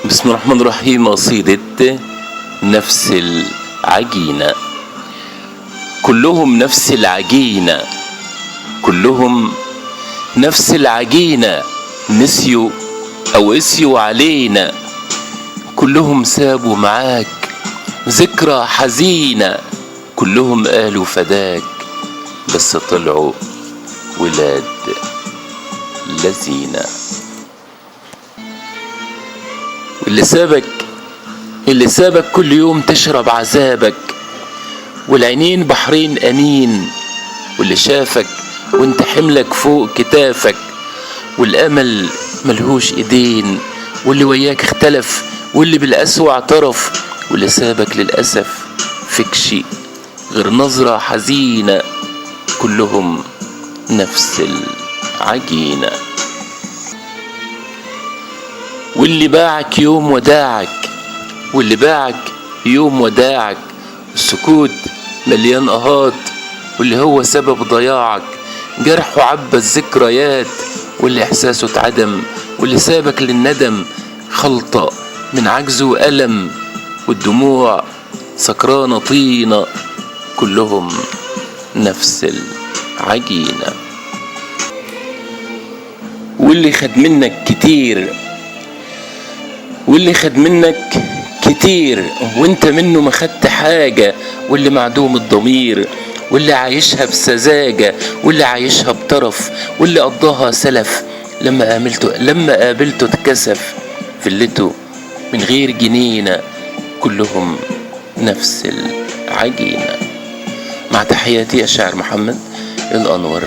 بسم الله الرحمن الرحيم. قصيدة نفس العجينة. كلهم نفس العجينة، كلهم نفس العجينة، نسيوا أو قسيوا علينا، كلهم سابوا معاك ذكرى حزينة، كلهم قالوا فداك بس طلعوا ولاد لذينة. اللي سابك كل يوم تشرب عذابك، والعينين بحرين أنين، واللي شافك وانت حملك فوق كتافك، والأمل ملهوش ايدين، واللي وياك اختلف، واللي بالقسوة اعترف، واللي سابك للأسف فيك شيء غير نظرة حزينة، كلهم نفس العجينة. واللي باعك يوم وداعك، واللي باعك يوم وداعك، السكوت مليان قهات، واللي هو سبب ضياعك، جرحه عبى الذكريات، واللي احساسه اتعدم، واللي سابك للندم خلطة من عجز وألم، والدموع سكرانة طينة، كلهم نفس العجينة. واللي خد منك كتير، واللي خد منك كتير وانت منه ما خدت حاجة، واللي معدوم الضمير، واللي عايشها بسذاجة، واللي عايشها بطرف، واللي قضاها سلف، لما قابلته اتكسف فلته من غير جنينة، كلهم نفس العجينة. مع تحياتي الشاعر محمد الأنور.